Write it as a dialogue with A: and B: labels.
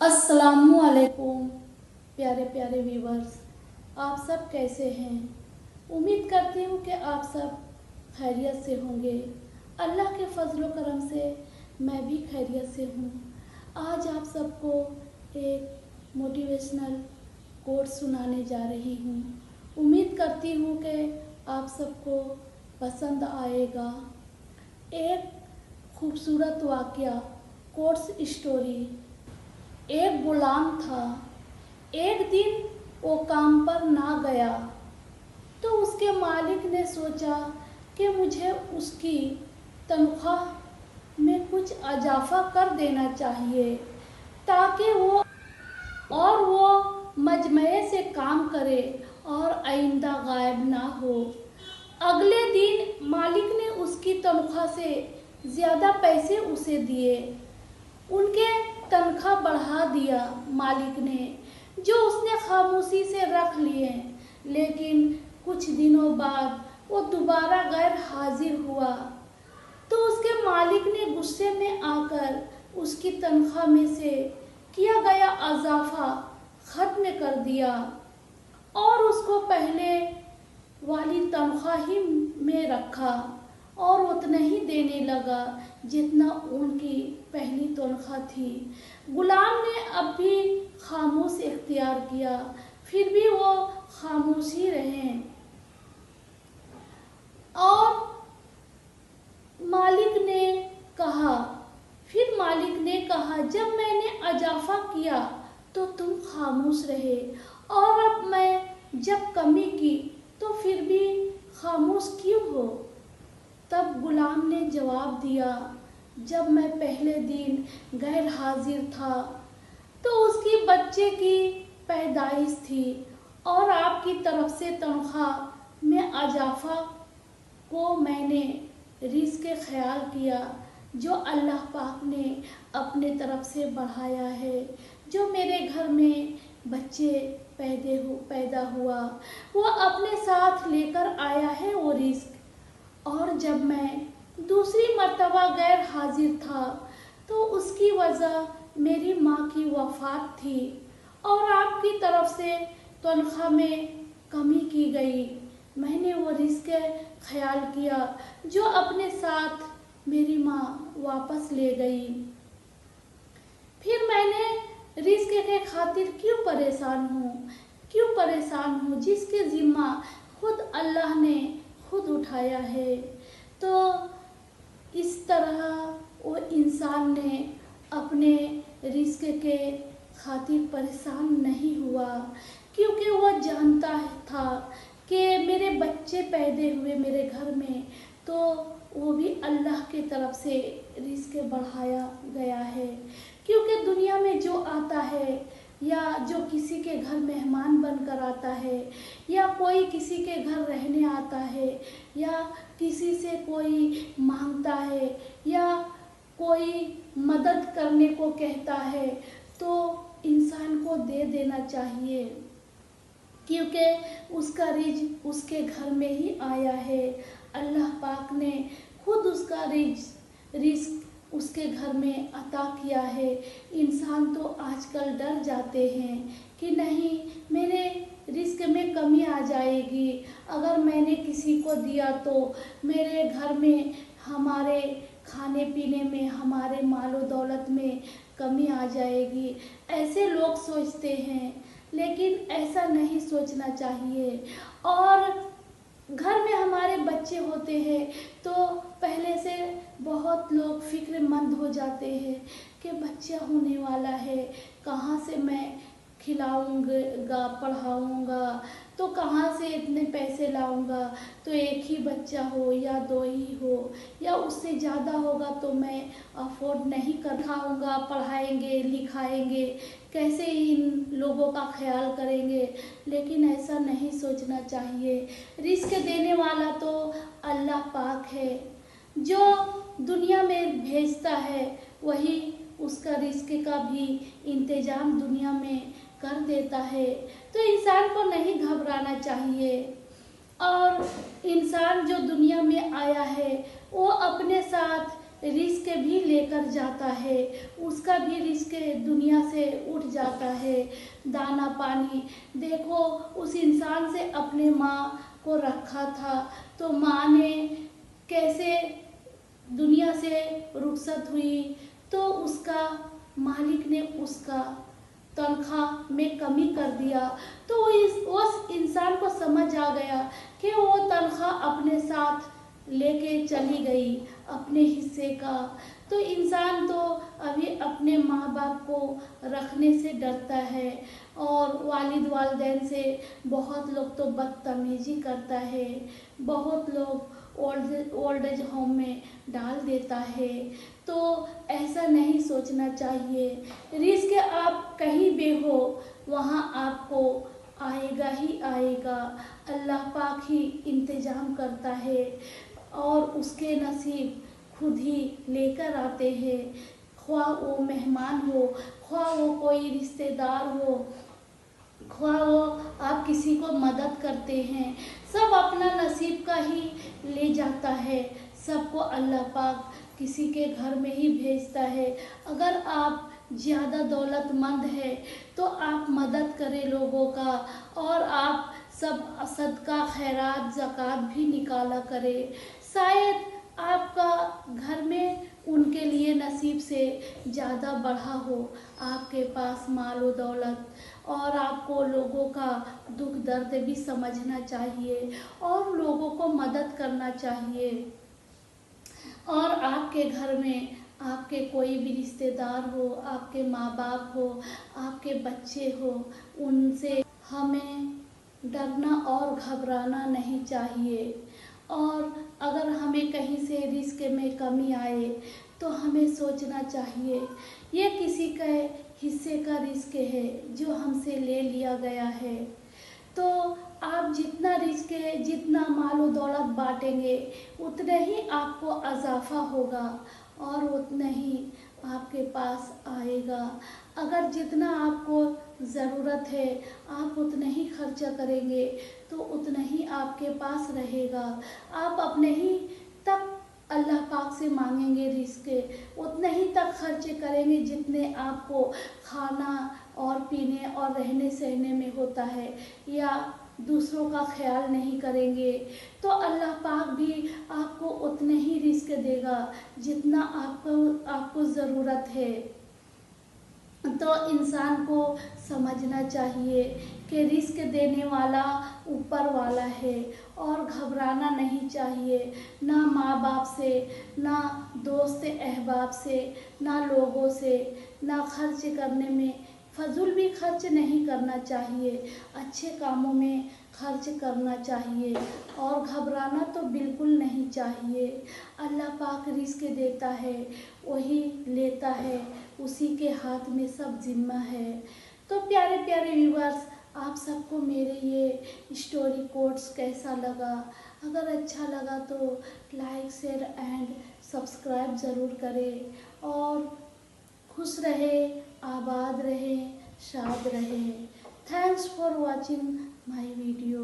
A: अस्सलामुअलैकुम प्यारे प्यारे व्यूवर्स, आप सब कैसे हैं। उम्मीद करती हूँ कि आप सब खैरियत से होंगे। अल्लाह के फजल करम से मैं भी खैरियत से हूँ। आज आप सबको एक मोटिवेशनल कोट सुनाने जा रही हूँ। उम्मीद करती हूँ कि आप सबको पसंद आएगा। एक खूबसूरत वाक़या, कोट्स स्टोरी। एक गुलाम था। एक दिन वो काम पर ना गया तो उसके मालिक ने सोचा कि मुझे उसकी तनख्वाह में कुछ इजाफा कर देना चाहिए ताकि वो मजमए से काम करे और आइंदा गायब ना हो। अगले दिन मालिक ने उसकी तनख्वाह से ज़्यादा पैसे उसे दिए। उनके तनख्वाह बढ़ा दिया मालिक ने, जो उसने खामोशी से रख लिए। लेकिन कुछ दिनों बाद वो दोबारा गैर हाजिर हुआ तो उसके मालिक ने गुस्से में आकर उसकी तनख्वाह में से किया गया इजाफा ख़त्म कर दिया और उसको पहले वाली तनख्वाह ही में रखा और उतना ही देने लगा जितना उनकी पहली तनख्वाह थी। गुलाम ने अब भी खामोश इख्तियार किया, फिर भी वो खामोश ही रहे। और मालिक ने कहा जब मैंने इजाफा किया तो तुम खामोश रहे और अब मैं जब कमी की तो फिर भी खामोश क्यों हो। तब गुलाम ने जवाब दिया, जब मैं पहले दिन गैर हाजिर था तो उसकी बच्चे की पैदाइश थी और आपकी तरफ से तनख्वाह में इजाफा को मैंने रिस्क के ख्याल किया जो अल्लाह पाक ने अपने तरफ से बढ़ाया है। जो मेरे घर में बच्चे पैदा हुआ वो अपने साथ लेकर आया है वो रिस्क। और जब मैं दूसरी मर्तबा गैर हाजिर था तो उसकी वजह मेरी माँ की वफ़ात थी और आपकी तरफ से तनख्वाह में कमी की गई। मैंने वो रिस्क ख्याल किया जो अपने साथ मेरी माँ वापस ले गई। फिर मैंने रिस्क के खातिर क्यों परेशान हूँ जिसके ज़िम्मा खुद अल्लाह ने खुद उठाया है। तो इस तरह वो इंसान ने अपने रिस्क के खातिर परेशान नहीं हुआ क्योंकि वो जानता था कि मेरे बच्चे पैदा हुए मेरे घर में तो वो भी अल्लाह के तरफ से रिस्क बढ़ाया गया है। क्योंकि दुनिया में जो आता है या जो किसी के घर मेहमान बनकर आता है या कोई किसी के घर रहने आता है या किसी से कोई मांगता है या कोई मदद करने को कहता है तो इंसान को दे देना चाहिए क्योंकि उसका रिज़्क़ उसके घर में ही आया है। अल्लाह पाक ने खुद उसका रिज़्क़ उसके घर में अता किया है। इंसान तो आजकल डर जाते हैं कि नहीं मेरे रिज़्क़ में कमी आ जाएगी, अगर मैंने किसी को दिया तो मेरे घर में हमारे खाने पीने में हमारे मालो दौलत में कमी आ जाएगी। ऐसे लोग सोचते हैं, लेकिन ऐसा नहीं सोचना चाहिए। और घर में हमारे बच्चे होते हैं तो पहले से बहुत लोग फिक्रमंद हो जाते हैं कि बच्चा होने वाला है, कहाँ से मैं खिलाऊंगा पढ़ाऊंगा तो कहाँ से इतने पैसे लाऊंगा। तो एक ही बच्चा हो या दो ही हो या उससे ज़्यादा होगा तो मैं अफोर्ड नहीं कर पाऊंगा, पढ़ाएंगे लिखाएंगे कैसे इन लोगों का ख्याल करेंगे। लेकिन ऐसा नहीं सोचना चाहिए। रिस्क देने वाला तो अल्लाह पाक है, जो दुनिया में भेजता है वही उसका रिस्क का भी इंतज़ाम दुनिया में कर देता है। तो इंसान को नहीं घबराना चाहिए। और इंसान जो दुनिया में आया है वो अपने साथ रिस्क भी लेकर जाता है, उसका भी रिस्क दुनिया से उठ जाता है। दाना पानी देखो, उस इंसान से अपने माँ को रखा था, तो माँ ने कैसे दुनिया से रुखसत हुई, तो उसका मालिक ने उसका तनख्वाह में कमी कर दिया। तो उस इंसान को समझ आ गया कि वो तनख्वाह अपने साथ लेके चली गई अपने हिस्से का। तो इंसान तो अभी अपने माँ बाप को रखने से डरता है, और वालिद वालिदैन से बहुत लोग तो बदतमीजी करता है, बहुत लोग ओल्ड एज होम में डाल देता है। तो ऐसा नहीं सोचना चाहिए। रिस्क आप कहीं भी हो, वहाँ आपको आएगा ही आएगा। अल्लाह पाक ही इंतजाम करता है, और उसके नसीब खुद ही लेकर आते हैं। ख्वाह वो मेहमान हो, ख्वाह वो कोई रिश्तेदार हो, ख्वाह वो आप किसी को मदद करते हैं, सब अपना नसीब का ही ले जाता है। सबको अल्लाह पाक किसी के घर में ही भेजता है। अगर आप ज़्यादा दौलतमंद है तो आप मदद करें लोगों का, और आप सब सदका खैरात ज़कात भी निकाला करें। शायद आपका घर में उनके लिए नसीब से ज़्यादा बढ़ा हो आपके पास माल व दौलत, और आपको लोगों का दुख दर्द भी समझना चाहिए और लोगों को मदद करना चाहिए। और आपके घर में आपके कोई भी रिश्तेदार हो, आपके माँ बाप हो, आपके बच्चे हो, उनसे हमें डरना और घबराना नहीं चाहिए। और अगर हमें कहीं से रिस्क में कमी आए तो हमें सोचना चाहिए ये किसी के हिस्से का रिस्क है जो हमसे ले लिया गया है। तो आप जितना रिस्क है, जितना माल व दौलत बांटेंगे, उतने ही आपको इजाफा होगा और उतना ही आपके पास आएगा। अगर जितना आपको ज़रूरत है आप उतना ही खर्चा करेंगे तो उतना ही आपके पास रहेगा। आप अपने ही तक अल्लाह पाक से मांगेंगे रिस्क, उतने ही तक खर्चे करेंगे जितने आपको खाना और पीने और रहने सहने में होता है, या दूसरों का ख्याल नहीं करेंगे तो अल्लाह पाक भी आपको उतने ही रिस्क देगा जितना आपको ज़रूरत है। तो इंसान को समझना चाहिए कि रिस्क देने वाला ऊपर वाला है, और घबराना नहीं चाहिए, ना माँ बाप से, ना दोस्त अहबाब से, ना लोगों से, ना खर्च करने में फजूल भी खर्च नहीं करना चाहिए, अच्छे कामों में खर्च करना चाहिए, और घबराना तो बिल्कुल नहीं चाहिए। अल्लाह पाक रिस्क देता है, वही लेता है, उसी के हाथ में सब जिम्मा है। तो प्यारे प्यारे व्यूअर्स, आप सबको मेरे ये स्टोरी कोट्स कैसा लगा? अगर अच्छा लगा तो लाइक शेयर एंड सब्सक्राइब ज़रूर करें, और खुश रहे, आबाद रहे, शाद रहे। Thanks for watching my video.